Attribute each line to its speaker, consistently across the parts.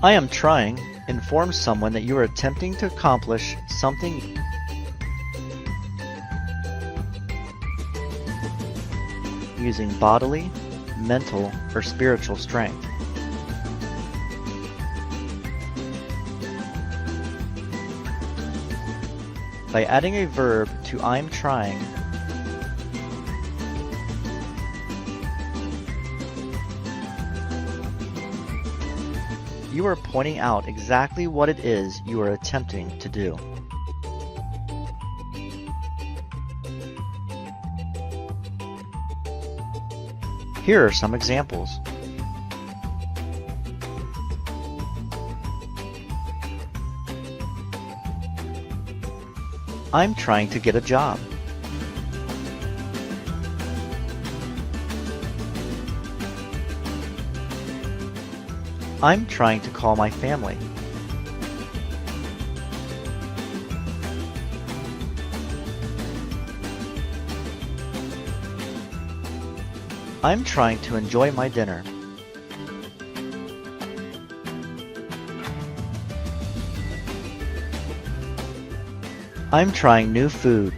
Speaker 1: I am trying informs someone that you are attempting to accomplish something using bodily, mental, or spiritual strength. By adding a verb to I'm trying, you are pointing out exactly what it is you are attempting to do. Here are some examples. I'm trying to get a job. I'm trying to call my family. I'm trying to enjoy my dinner. I'm trying new food.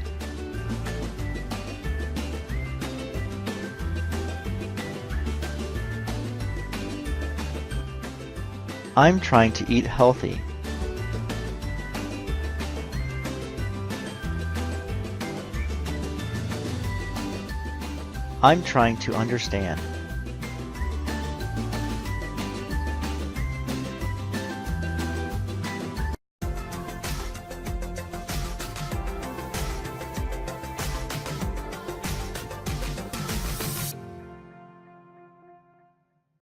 Speaker 1: I'm trying to eat healthy. I'm trying to understand.